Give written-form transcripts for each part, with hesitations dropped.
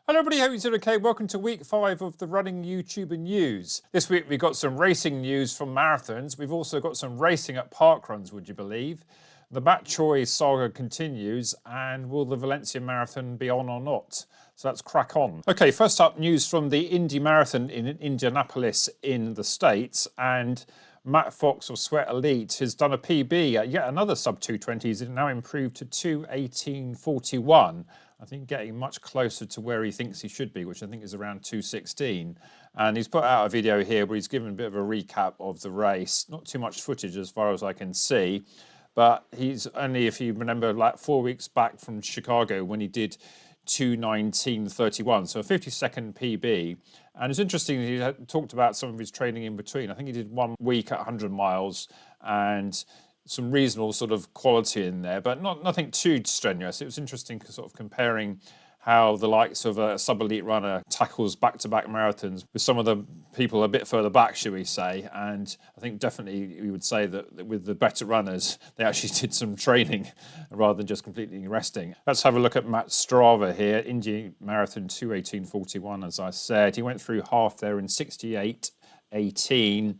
Hello everybody, hope you're doing okay. Welcome to week 5 of the running YouTuber news. This week we've got some racing news from marathons. We've also got some racing at parkruns, would you believe? The Matt Choi saga continues, and will the Valencia Marathon be on or not? So let's crack on. Okay, first up, news from the Indy Marathon in Indianapolis in the States, and Matt Fox of Sweat Elite has done a PB at yet another sub 220s. He's now improved to 2:18:41. I think getting much closer to where he thinks he should be, which I think is around 2:16. And he's put out a video here where he's given a bit of a recap of the race. Not too much footage as far as I can see, but he's only, if you remember, like 4 weeks back from Chicago when he did 2:19:31, so a 50-second PB. And it's interesting, he talked about some of his training in between. I think he did 1 week at 100 miles and some reasonable sort of quality in there, but nothing too strenuous. It was interesting sort of comparing how the likes of a sub-elite runner tackles back-to-back marathons with some of the people a bit further back, shall we say. And I think definitely we would say that with the better runners, they actually did some training rather than just completely resting. Let's have a look at Matt's Strava here. Indy Marathon 2:18:41, as I said. He went through half there in 68:18.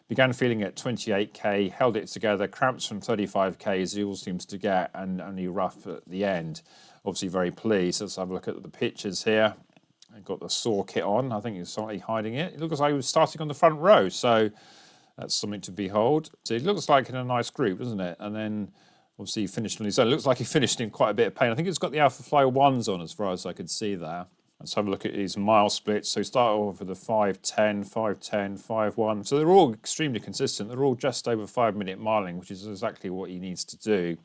Began feeling at 28k, held it together, cramps from 35k as he all seems to get, and only rough at the end. Obviously very pleased. Let's have a look at the pictures here. I've got the saw kit on. I think he's slightly hiding it. It looks like he was starting on the front row, so that's something to behold. So it looks like in a nice group, doesn't it? And then obviously he finished on his own. It looks like he finished in quite a bit of pain. I think it's got the Alpha Fly 1s on as far as I could see there. Let's have a look at his mile splits. So he started off with a 5:10, 5:10, 5:1. So they're all extremely consistent. They're all just over 5-minute miling, which is exactly what he needs to do.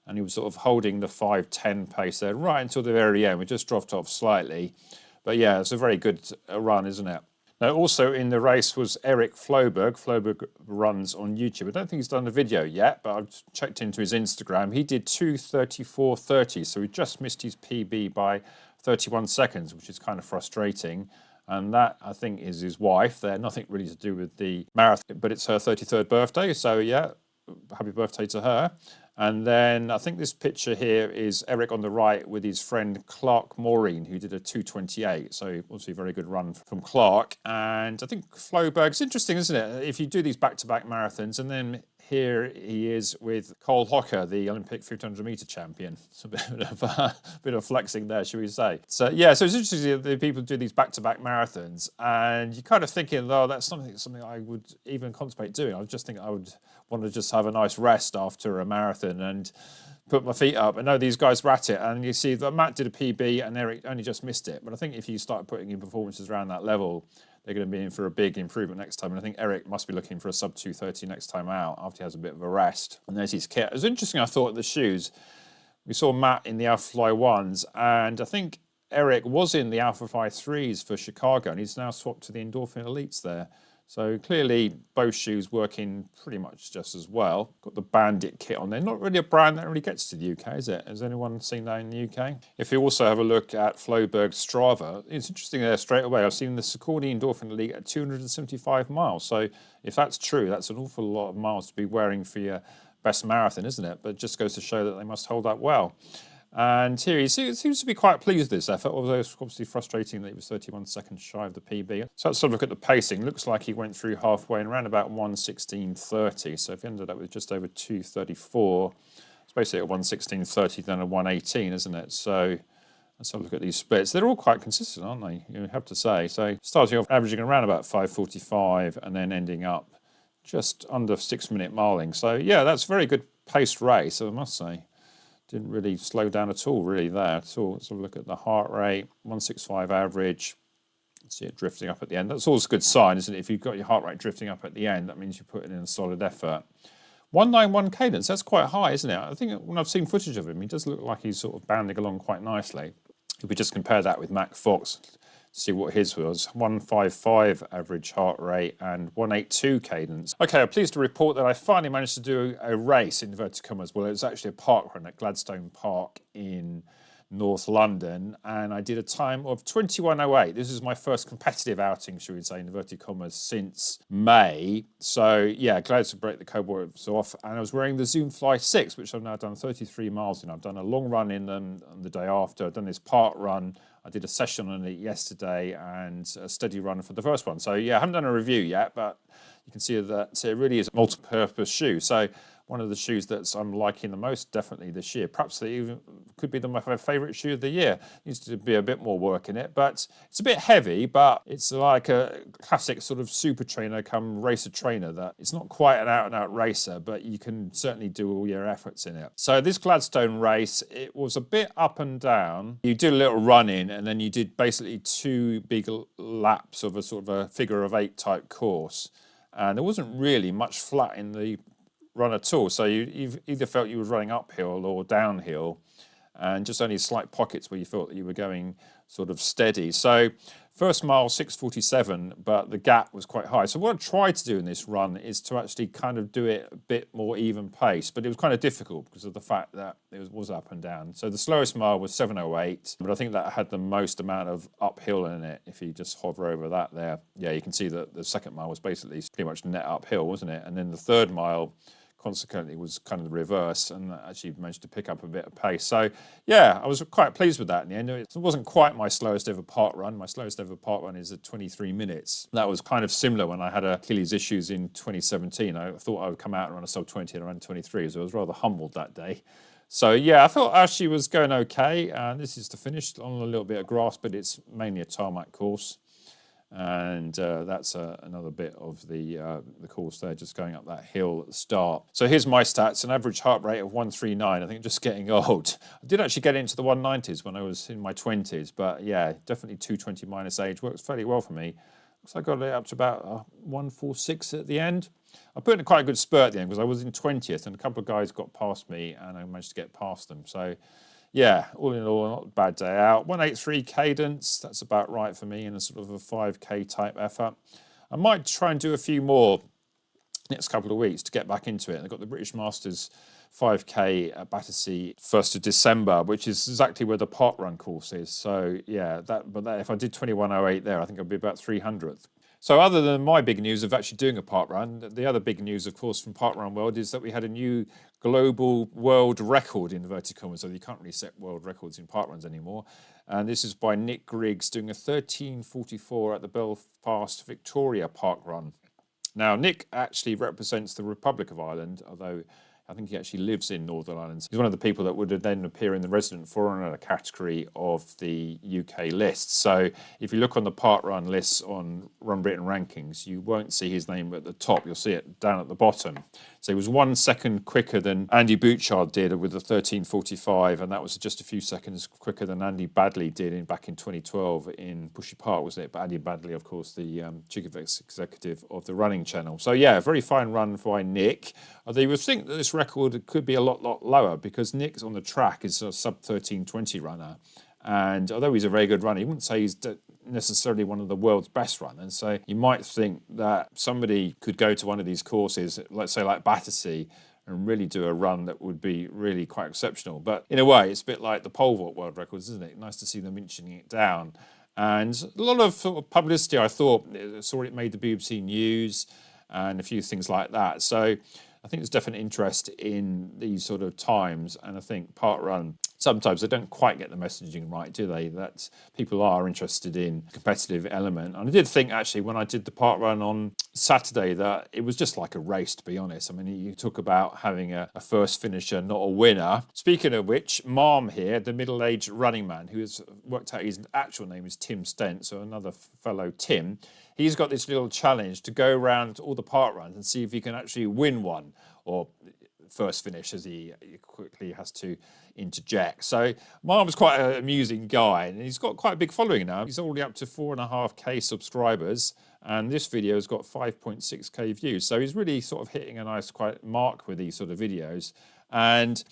And he was sort of holding the 5:10 pace there right until the very end. We just dropped off slightly. But yeah, it's a very good run, isn't it? Now, also in the race was Eric Floberg. Floberg runs on YouTube. I don't think he's done a video yet, but I've checked into his Instagram. He did 2:34:30, so he just missed his PB by 31 seconds, which is kind of frustrating. And that, I think, is his wife. They're nothing really to do with the marathon, but it's her 33rd birthday. So yeah, happy birthday to her. And then I think this picture here is Eric on the right with his friend Clark Maureen, who did a 2:28. So obviously a very good run from Clark. And I think Floberg's interesting, isn't it? If you do these back-to-back marathons, and then here he is with Cole Hocker, the Olympic 1500-meter champion. It's a bit of flexing there, should we say. So yeah, so it's interesting that people do these back-to-back marathons, and you're kind of thinking, oh, that's something I would even contemplate doing. I just think I would want to just have a nice rest after a marathon and put my feet up. I know these guys were at it, and you see that Matt did a PB and Eric only just missed it. But I think if you start putting in performances around that level, they're going to be in for a big improvement next time. And I think Eric must be looking for a sub 2:30 next time out after he has a bit of a rest. And there's his kit. It was interesting, I thought, the shoes. We saw Matt in the Alpha Fly 1s, and I think Eric was in the Alpha Fly 3s for Chicago, and he's now swapped to the Endorphin Elites there. So clearly both shoes working pretty much just as well. Got the Bandit kit on there. Not really a brand that really gets to the UK, is it? Has anyone seen that in the UK? If you also have a look at Floberg's Strava, it's interesting there straight away. I've seen the Saucony Endorphin Elite at 275 miles. So if that's true, that's an awful lot of miles to be wearing for your best marathon, isn't it? But it just goes to show that they must hold up well. And here he seems to be quite pleased with this effort, although it's obviously frustrating that he was 31 seconds shy of the PB. So let's have a look at the pacing. Looks like he went through halfway in around about 1:16:30. So if he ended up with just over 2:34, it's basically a 1:16:30 then a 1:18, isn't it? So let's have a look at these splits. They're all quite consistent, aren't they? You have to say. So starting off averaging around about 5:45 and then ending up just under 6-minute miling. So yeah, that's a very good paced race, I must say. Didn't really slow down at all, really, there at all. Let's have a look at the heart rate, 165 average. See it drifting up at the end. That's always a good sign, isn't it? If you've got your heart rate drifting up at the end, that means you're putting in a solid effort. 191 cadence, that's quite high, isn't it? I think when I've seen footage of him, he does look like he's sort of bounding along quite nicely. If we just compare that with Matt Fox, see what his was. 155 average heart rate and 182 cadence. Okay, I'm pleased to report that I finally managed to do a race, in inverted commas. Well, it was actually a park run at Gladstone Park in North London, and I did a time of 21:08. This is my first competitive outing, should we say, inverted commas, since May. So yeah, glad to break the cobwebs off. And I was wearing the Zoom Fly 6, which I've now done 33 miles in. I've done a long run in them on the day after. I've done this park run I did a session on it yesterday and a steady run for the first one. So yeah, I haven't done a review yet, but you can see that it really is a multi-purpose shoe. So one of the shoes that I'm liking the most definitely this year. Perhaps they even could be my favourite shoe of the year. Needs to be a bit more work in it, but it's a bit heavy, but it's like a classic sort of super trainer come racer trainer that it's not quite an out-and-out racer, but you can certainly do all your efforts in it. So this Gladstone race, it was a bit up and down. You did a little run in and then you did basically 2 big laps of a sort of a figure of 8 type course. And there wasn't really much flat in the run at all. So you either felt you were running uphill or downhill, and just only slight pockets where you felt that you were going sort of steady. So first mile 6:47, but the gap was quite high. So what I tried to do in this run is to actually kind of do it a bit more even pace, but it was kind of difficult because of the fact that it was up and down. So the slowest mile was 7:08, but I think that had the most amount of uphill in it. If you just hover over that there, yeah, you can see that the second mile was basically pretty much net uphill, wasn't it? And then the third mile consequently was kind of the reverse, and actually managed to pick up a bit of pace. So yeah, I was quite pleased with that in the end. It wasn't quite my slowest ever park run. My slowest ever park run is at 23 minutes. That was kind of similar when I had Achilles issues in 2017. I thought I would come out and run a sub 20 and around 23, so I was rather humbled that day. So yeah, I thought actually was going okay. And this is the finish on a little bit of grass, but it's mainly a tarmac course. And that's another bit of the course there, just going up that hill at the start. So here's my stats: an average heart rate of 139. I think just getting old. I did actually get into the 190s when I was in my 20s, but yeah, definitely 220 minus age works fairly well for me. Looks like I got it up to about 146 at the end. I put in quite a good spurt at the end because I was in 20th, and a couple of guys got past me, and I managed to get past them. So yeah, all in all, not a bad day out. 183 cadence, that's about right for me in a sort of a 5K type effort. I might try and do a few more next couple of weeks to get back into it. I've got the British Masters 5K at Battersea 1st of December, which is exactly where the parkrun course is. So yeah, if I did 21:08 there, I think I'd be about 300th. So other than my big news of actually doing a parkrun, the other big news, of course, from Parkrun World is that we had a new global world record, in inverted commas, so you can't really set world records in parkruns anymore. And this is by Nick Griggs doing a 13:44 at the Belfast Victoria Parkrun. Now, Nick actually represents the Republic of Ireland, although I think he actually lives in Northern Ireland. He's one of the people that would then appear in the resident foreigner category of the UK list. So if you look on the parkrun lists on Run Britain rankings, you won't see his name at the top. You'll see it down at the bottom. So he was 1 second quicker than Andy Bouchard did with the 13:45, and that was just a few seconds quicker than Andy Badley did back in 2012 in Bushy Park, wasn't it? But Andy Badley, of course, the chief executive of the running channel. So yeah, a very fine run by Nick. Although you would think that this record could be a lot lower because Nick's on the track is a sub 13:20 runner. And although he's a very good runner, you wouldn't say he's necessarily one of the world's best runners. So you might think that somebody could go to one of these courses, let's say like Battersea, and really do a run that would be really quite exceptional. But in a way, it's a bit like the pole vault world records, isn't it? Nice to see them inching it down. And a lot of sort of publicity, I thought. I saw it made the BBC News and a few things like that. So I think there's definite interest in these sort of times, and I think parkrun, sometimes they don't quite get the messaging right, do they? That people are interested in competitive element. And I did think actually when I did the parkrun on Saturday that it was just like a race, to be honest. I mean, you talk about having a first finisher, not a winner. Speaking of which, MARM here, the middle-aged running man who has worked out his actual name is Tim Stent, so another fellow Tim. He's got this little challenge to go around all the parkruns and see if he can actually win one, or first finish, as he quickly has to interject. So Marm's quite an amusing guy, and he's got quite a big following now. He's already up to 4.5k subscribers, and this video has got 5.6k views. So he's really sort of hitting a nice quite mark with these sort of videos. And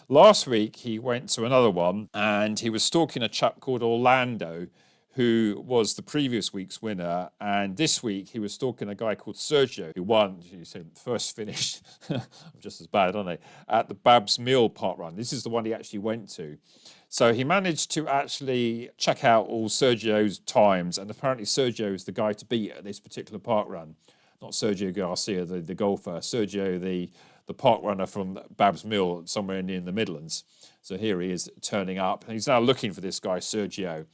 last week he went to another one, and he was stalking a chap called Orlando, who was the previous week's winner, and this week he was stalking a guy called Sergio, who won, you said, first finish, I'm just as bad, aren't I, at the Babs Mill parkrun. This is the one he actually went to. So he managed to actually check out all Sergio's times, and apparently Sergio is the guy to beat at this particular parkrun. Not Sergio Garcia, the golfer, Sergio, the park runner from Babs Mill, somewhere in the Midlands. So here he is turning up, and he's now looking for this guy, Sergio.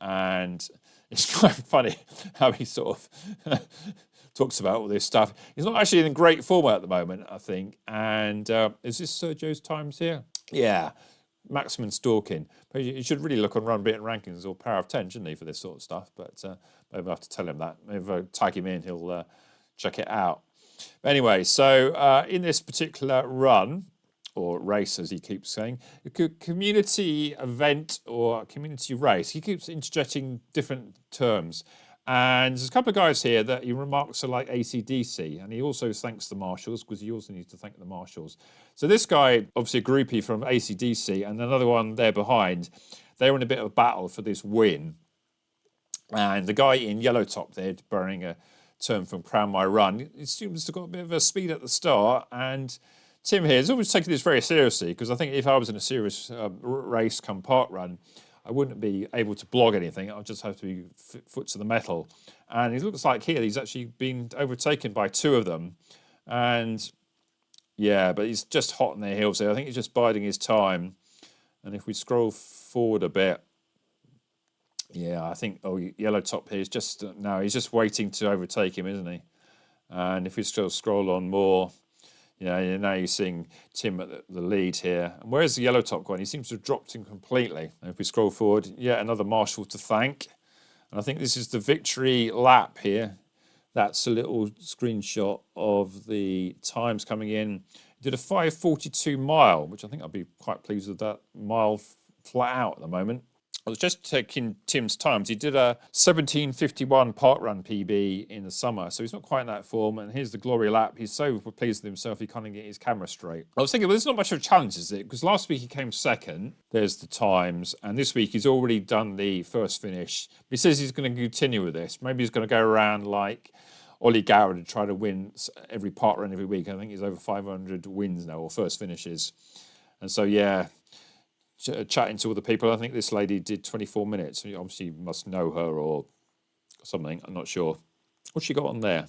and it's quite funny how he sort of talks about all this stuff. He's not actually in great form at the moment, I think. And is this Sergio's times here? Yeah, maximum stalking. But you should really look on Run Beaten Rankings or Power of 10, shouldn't he, for this sort of stuff? But maybe I'll have to tell him that. Maybe if I tag him in, he'll check it out. But anyway, so in this particular run, or race, as he keeps saying, a community event or community race. He keeps interjecting different terms. And there's a couple of guys here that he remarks are like AC/DC, and he also thanks the marshals, because he also needs to thank the marshals. So this guy, obviously a groupie from AC/DC, and another one there behind, they're in a bit of a battle for this win. And the guy in yellow top there, borrowing a term from Crown My Run, he seems to have got a bit of a speed at the start, and Tim here is always taking this very seriously, because I think if I was in a serious race come park run, I wouldn't be able to blog anything. I'll just have to be foot to the metal. And it looks like here he's actually been overtaken by two of them. And yeah, but he's just hot on their heels there. I think he's just biding his time. And if we scroll forward a bit, yeah, I think, oh, yellow top here is just, no, he's just waiting to overtake him, isn't he? And if we still scroll on more, you know, now you're seeing Tim at the lead here. And where's the yellow top gone? He seems to have dropped him completely. And if we scroll forward, yeah, another marshal to thank. And I think this is the victory lap here. That's a little screenshot of the times coming in. He did a 5:42 mile, which I think I'd be quite pleased with that mile flat out at the moment. I was just checking Tim's times. He did a 17:51 parkrun PB in the summer, so he's not quite in that form. And here's the glory lap. He's so pleased with himself, he can't even get his camera straight. I was thinking, well, there's not much of a challenge, is it? Because last week he came second. There's the times. And this week he's already done the first finish. But he says he's going to continue with this. Maybe he's going to go around like Ollie Goward and try to win every parkrun every week. I think he's over 500 wins now, or first finishes. And so, yeah, chatting to all the people. I think this lady did 24 minutes. You obviously must know her or something. I'm not sure. What's she got on there?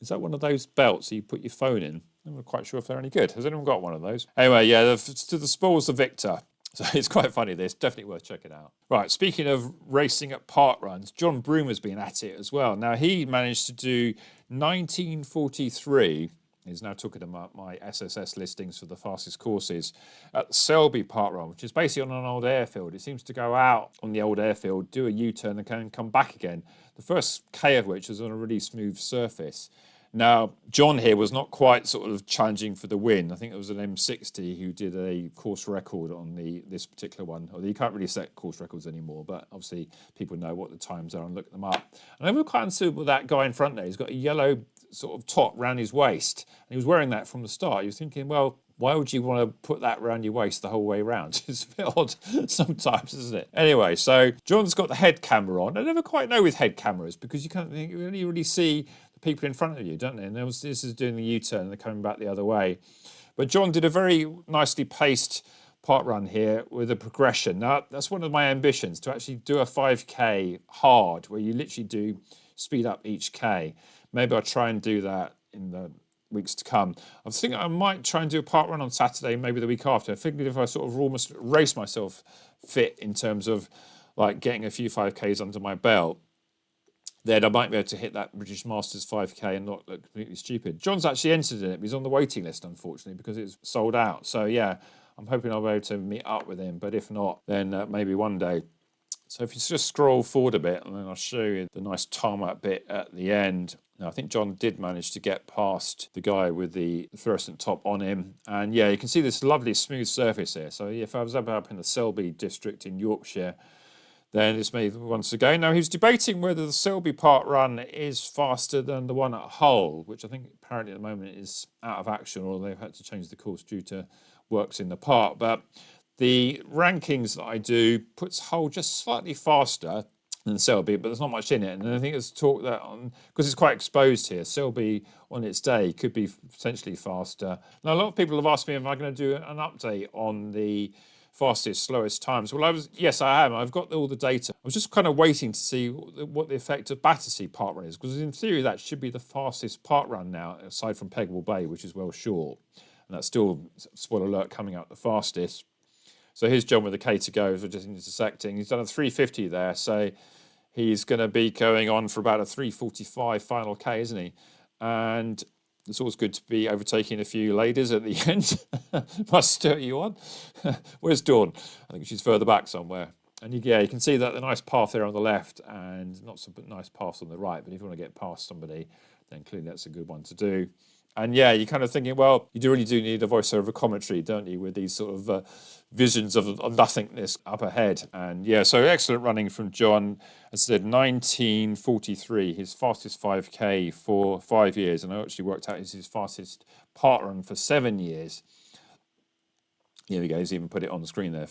Is that one of those belts that you put your phone in? I'm not quite sure if they're any good. Has anyone got one of those? Anyway, yeah, to the spoils the victor. So it's quite funny. This definitely worth checking out. Right, speaking of racing at park runs, John Broom has been at it as well. Now he managed to do 19:43. He's now talking about my SSS listings for the fastest courses at Selby Park Run, which is basically on an old airfield. It seems to go out on the old airfield, do a U-turn, and can come back again. The first K of which is on a really smooth surface. Now, John here was not quite sort of challenging for the win. I think it was an M60 who did a course record on this particular one. Although you can't really set course records anymore, but obviously people know what the times are and look them up. And I was quite concerned with that guy in front there. He's got a yellow sort of top round his waist, and he was wearing that from the start. He was thinking, well, why would you want to put that around your waist the whole way around? It's a bit odd sometimes, isn't it? Anyway, so John's got the head camera on. I never quite know with head cameras, because you can't really see the people in front of you, don't they? And this is doing the U-turn and they're coming back the other way. But John did a very nicely paced park run here with a progression. Now, that's one of my ambitions, to actually do a 5K hard, where you literally do speed up each K. Maybe I'll try and do that in the weeks to come. I was thinking I might try and do a park run on Saturday, maybe the week after. I figured if I sort of almost race myself fit in terms of like getting a few 5Ks under my belt, then I might be able to hit that British Masters 5K and not look completely stupid. John's actually entered in it, but he's on the waiting list, unfortunately, because it's sold out. So yeah, I'm hoping I'll be able to meet up with him, but if not, then maybe one day. So if you just scroll forward a bit, and then I'll show you the nice tarmac bit at the end. Now, I think John did manage to get past the guy with the fluorescent top on him. And yeah, you can see this lovely smooth surface here. So if I was up in the Selby district in Yorkshire, then it's me once again. Now, he was debating whether the Selby Park Run is faster than the one at Hull, which I think apparently at the moment is out of action, or they've had to change the course due to works in the park. But the rankings that I do puts Hull just slightly faster than Selby, but there's not much in it. And I think it's talk that on, because it's quite exposed here, Selby on its day could be potentially faster. Now, a lot of people have asked me, am I going to do an update on the fastest, slowest times? Well, yes, I am. I've got all the data. I was just kind of waiting to see what the effect of Battersea Park Run is, because in theory that should be the fastest park run now, aside from Pegwell Bay, which is well short. And that's still, spoiler alert, coming out the fastest. So here's John with the K to go, as we're just intersecting. He's done a 3:50 there, so he's going to be going on for about a 3:45 final K, isn't he? And it's always good to be overtaking a few ladies at the end. Must stir you on. Where's Dawn? I think she's further back somewhere. And you can see that the nice path there on the left and not so nice paths on the right. But if you want to get past somebody, then clearly that's a good one to do. And yeah, you're kind of thinking, well, you really do need a voiceover commentary, don't you, with these sort of visions of nothingness up ahead. And yeah, so excellent running from John. As I said, 19:43, his fastest 5K for 5 years. And I actually worked out it's his fastest parkrun for 7 years. Here we go, he's even put it on the screen there.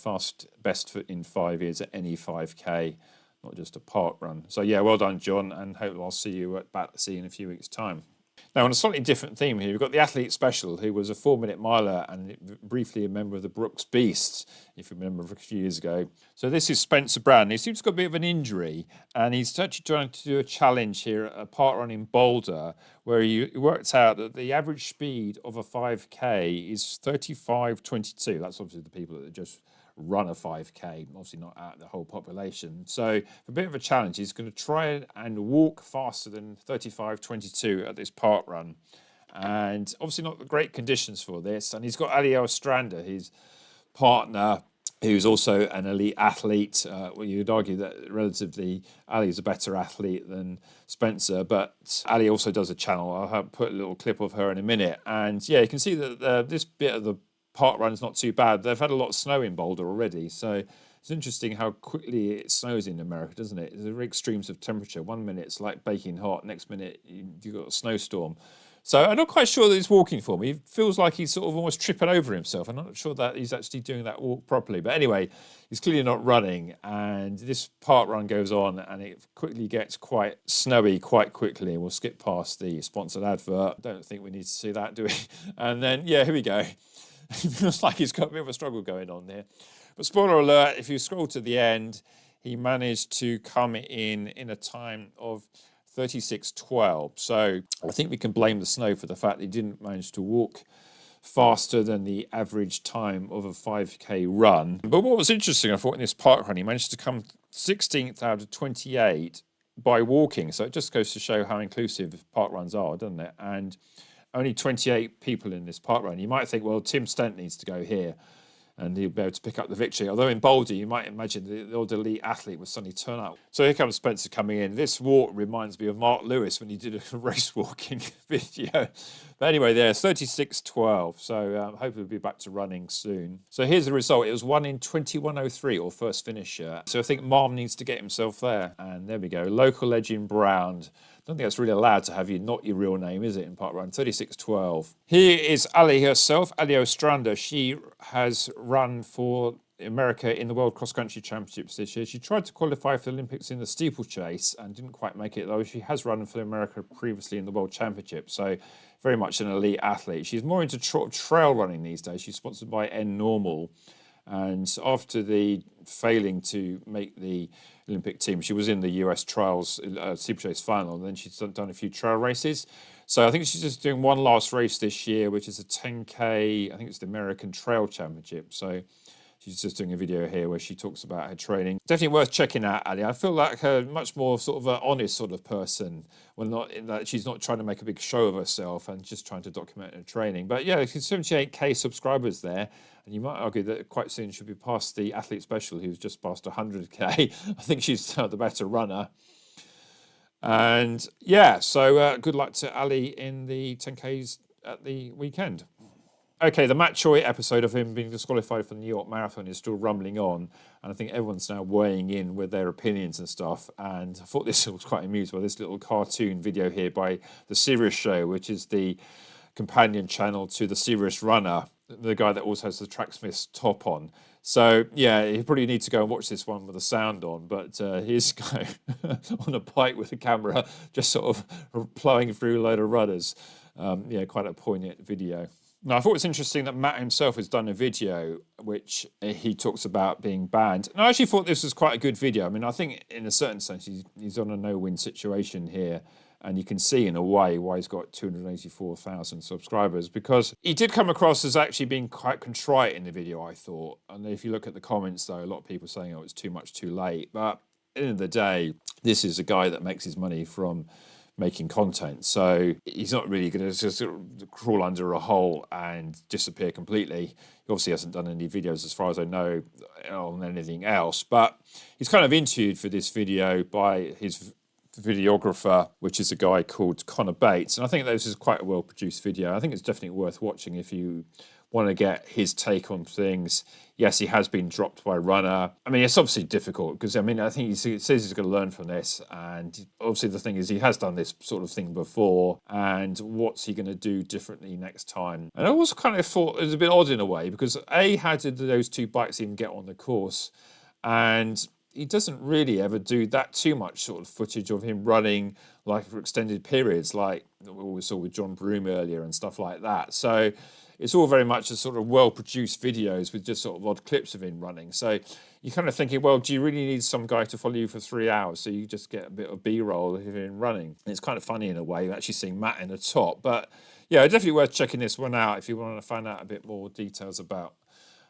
Best in 5 years at any 5K, not just a parkrun. So yeah, well done, John, and hope I'll see you at Battersea in a few weeks' time. Now, on a slightly different theme here, we've got the athlete special, who was a 4-minute miler and briefly a member of the Brooks Beasts, if you remember, a few years ago. So this is Spencer Brown. He seems to have got a bit of an injury, and he's actually trying to do a challenge here at a parkrun in Boulder, where he worked out that the average speed of a 5K is 35:22. That's obviously the people that just run a 5K, obviously not out the whole population. So for a bit of a challenge, he's going to try and walk faster than 35:22 at this parkrun. And obviously not the great conditions for this. And he's got Ali Ostrander, his partner, who's also an elite athlete. Well, you'd argue that relatively Ali is a better athlete than Spencer, but Ali also does a channel. I'll put a little clip of her in a minute. And yeah, you can see that this bit of the park run is not too bad. They've had a lot of snow in Boulder already, so it's interesting how quickly it snows in America, doesn't it? There's extremes of temperature. 1 minute it's like baking hot, next minute you've got a snowstorm. So I'm not quite sure that he's walking for me. He feels like he's sort of almost tripping over himself. I'm not sure that he's actually doing that walk properly. But anyway, he's clearly not running, and this park run goes on, and it quickly gets quite snowy quite quickly. We'll skip past the sponsored advert. Don't think we need to see that, do we? And then, yeah, here we go. It feels like he's got a bit of a struggle going on there. But spoiler alert, if you scroll to the end, he managed to come in a time of 36:12. So I think we can blame the snow for the fact that he didn't manage to walk faster than the average time of a 5K run. But what was interesting, I thought, in this park run, he managed to come 16th out of 28 by walking. So it just goes to show how inclusive park runs are, doesn't it? And only 28 people in this park run. You might think, well, Tim Stent needs to go here and he'll be able to pick up the victory. Although in Boulder, you might imagine the old elite athlete would suddenly turn up. So here comes Spencer coming in. This walk reminds me of Mark Lewis when he did a race walking video. But anyway, there, 36:12. So hopefully we'll be back to running soon. So here's the result. It was 1 in 21:03, or first finisher. So I think MARM needs to get himself there. And there we go. Local legend Brown. I don't think that's really allowed to have not your real name, is it, in parkrun? 36:12. Here is Ali herself, Ali Ostrander. She has run for America in the World Cross Country Championships this year. She tried to qualify for the Olympics in the steeplechase and didn't quite make it, though. She has run for America previously in the World Championship, so very much an elite athlete. She's more into trail running these days. She's sponsored by N Normal. And after the failing to make the Olympic team, she was in the US trials steeplechase final, and then she's done a few trail races. So I think she's just doing one last race this year, which is a 10K, I think it's the American Trail Championship. So she's just doing a video here where she talks about her training. Definitely worth checking out, Ali. I feel like her much more sort of an honest sort of person. Well, not in that she's not trying to make a big show of herself and just trying to document her training. But yeah, 78K subscribers there. And you might argue that quite soon she'll be past the athlete special, who's just past 100K. I think she's the better runner. And yeah, so good luck to Ali in the 10Ks at the weekend. Okay, the Matt Choi episode of him being disqualified for the New York Marathon is still rumbling on, and I think everyone's now weighing in with their opinions and stuff. And I thought this was quite amused by this little cartoon video here by The Serious Show, which is the companion channel to The Serious Runner, the guy that also has the Tracksmith's top on. So yeah, you probably need to go and watch this one with the sound on, but here's a guy on a bike with a camera just sort of plowing through a load of runners. Yeah, quite a poignant video. Now, I thought it was interesting that Matt himself has done a video which he talks about being banned. And I actually thought this was quite a good video. I mean, I think in a certain sense, he's on a no-win situation here. And you can see in a way why he's got 284,000 subscribers, because he did come across as actually being quite contrite in the video, I thought. And if you look at the comments, though, a lot of people saying, oh, it's too much too late. But at the end of the day, this is a guy that makes his money from making content. So he's not really going to just crawl under a hole and disappear completely. He obviously hasn't done any videos, as far as I know, on anything else. But he's kind of interviewed for this video by his videographer, which is a guy called Connor Bates. And I think this is quite a well-produced video. I think it's definitely worth watching if you want to get his take on things. Yes, he has been dropped by runner. I mean, it's obviously difficult because, I mean, I think he says he's going to learn from this. And obviously the thing is, he has done this sort of thing before. And what's he going to do differently next time? And I also kind of thought it was a bit odd in a way, because A, how did those two bikes even get on the course? And he doesn't really ever do that too much sort of footage of him running like for extended periods, like we saw with John Broom earlier and stuff like that. So it's all very much a sort of well-produced videos with just sort of odd clips of him running. So you're kind of thinking, well, do you really need some guy to follow you for 3 hours so you just get a bit of B-roll of him running? And it's kind of funny in a way, actually seeing Matt in the top. But yeah, definitely worth checking this one out if you want to find out a bit more details about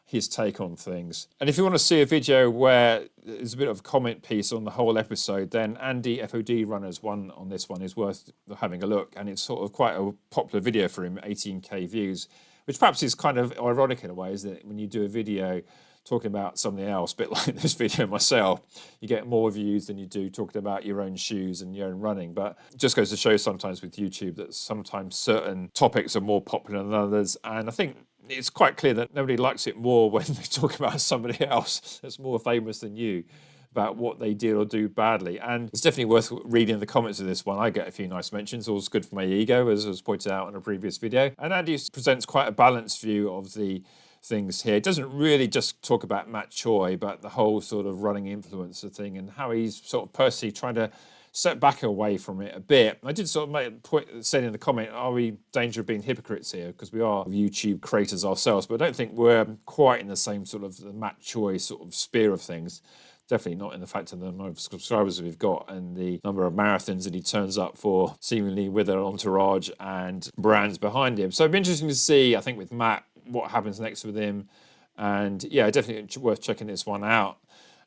his take on things. And if you want to see a video where there's a bit of a comment piece on the whole episode, then Andy FOD Runners one on this one is worth having a look. And it's sort of quite a popular video for him, 18k views, which perhaps is kind of ironic in a way, isn't it? When you do a video talking about something else, a bit like this video myself, you get more views than you do talking about your own shoes and your own running. But it just goes to show sometimes with YouTube that sometimes certain topics are more popular than others. And I think it's quite clear that nobody likes it more when they talk about somebody else that's more famous than you, about what they did or do badly. And it's definitely worth reading the comments of this one. I get a few nice mentions, all's good for my ego, as was pointed out in a previous video. And Andy presents quite a balanced view of the things here. It doesn't really just talk about Matt Choi, but the whole sort of running influencer thing and how he's sort of personally trying to step back away from it a bit. I did sort of make a point, said in the comment, are we in danger of being hypocrites here? Because we are YouTube creators ourselves, but I don't think we're quite in the same sort of the Matt Choi sort of sphere of things. Definitely not in the fact of the number of subscribers we've got and the number of marathons that he turns up for, seemingly with an entourage and brands behind him. So it'd be interesting to see, I think, with Matt, what happens next with him. And yeah, definitely worth checking this one out.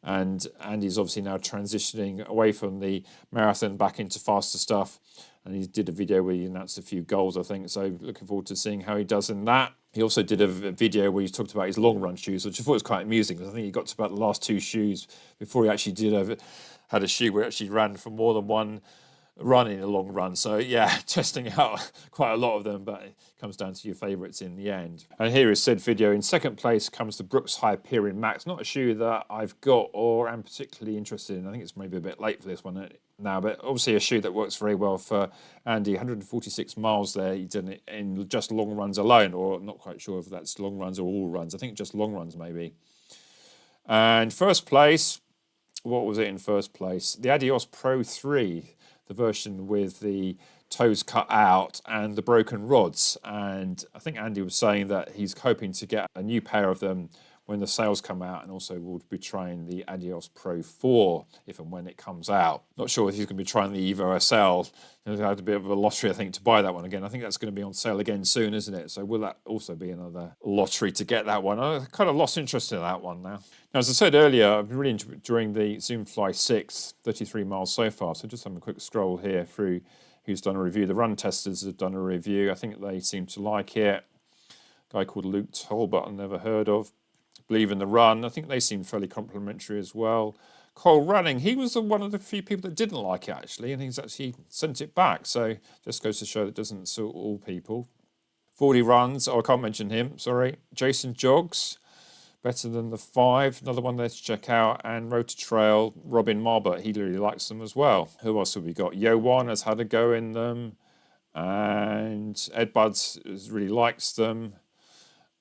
And Andy's obviously now transitioning away from the marathon back into faster stuff. And he did a video where he announced a few goals, I think. So looking forward to seeing how he does in that. He also did a video where he talked about his long run shoes, which I thought was quite amusing, because I think he got to about the last two shoes before he actually had a shoe where he actually ran for more than one run in a long run. So yeah, testing out quite a lot of them, but it comes down to your favourites in the end. And here is said video. In second place comes the Brooks Hyperion Max. Not a shoe that I've got or am particularly interested in. I think it's maybe a bit late for this one now, but obviously a shoe that works very well for Andy. 146 miles there he did it in just long runs alone, or I'm not quite sure if that's long runs or all runs. I think just long runs maybe. And first place, what was it in first place? The Adios Pro 3. The version with the toes cut out and the broken rods. And I think Andy was saying that he's hoping to get a new pair of them when the sales come out, and also will be trying the Adios Pro 4 if and when it comes out. Not sure if he's going to be trying the Evo SL. There's had a bit of a lottery, I think, to buy that one again. I think that's going to be on sale again soon, isn't it? So will that also be another lottery to get that one? I kind of lost interest in that one now. Now, as I said earlier, I've been really enjoying the Zoomfly 6, 33 miles so far. So just having a quick scroll here through who's done a review. The Run Testers have done a review. I think they seem to like it. A guy called Luke Tolbert, I've never heard of. Believe in the Run. I think they seem fairly complimentary as well. Cole Running, he was one of the few people that didn't like it, actually, and he's actually sent it back. So just goes to show that it doesn't suit all people. 40 Runs, oh, I can't mention him, sorry. Jason Jogs, better than the 5, another one there to check out. And Road to Trail, Robin Marbert, he really likes them as well. Who else have we got? Yo1 has had a go in them. And Ed Buds really likes them.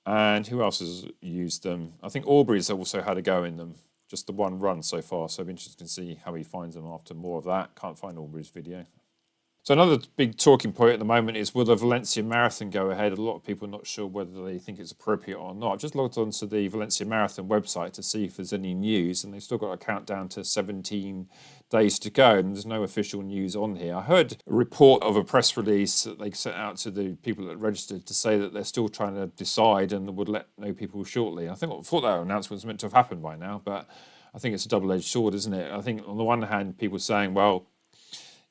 And who else has used them? I think Aubrey's also had a go in them. Just the one run so far, so I'll be interested to see how he finds them after more of that. Can't find Aubrey's video. So another big talking point at the moment is, will the Valencia Marathon go ahead? A lot of people are not sure whether they think it's appropriate or not. I've just logged onto the Valencia Marathon website to see if there's any news, and they've still got a countdown to 17 days to go, and there's no official news on here. I heard a report of a press release that they sent out to the people that registered to say that they're still trying to decide and would let know people shortly. I thought that announcement was meant to have happened by now, but I think it's a double-edged sword, isn't it? I think on the one hand, people are saying, well,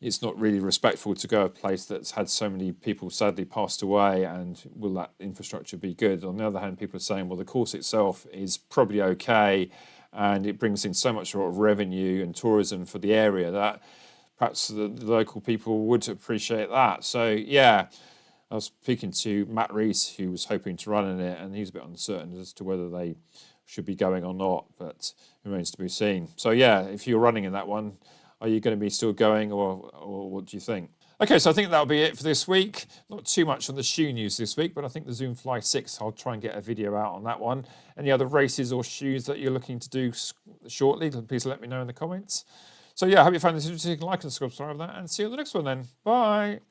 it's not really respectful to go a place that's had so many people sadly passed away, and will that infrastructure be good? On the other hand, people are saying, well, the course itself is probably okay, and it brings in so much sort of revenue and tourism for the area that perhaps the local people would appreciate that. So yeah, I was speaking to Matt Reese, who was hoping to run in it, and he's a bit uncertain as to whether they should be going or not, but it remains to be seen. So yeah, if you're running in that one, are you going to be still going, or what do you think? Okay, so I think that'll be it for this week. Not too much on the shoe news this week, but I think the Zoom Fly 6, I'll try and get a video out on that one. Any other races or shoes that you're looking to do shortly, please let me know in the comments. So yeah, I hope you found this interesting. Like and subscribe to that, and see you on the next one then. Bye.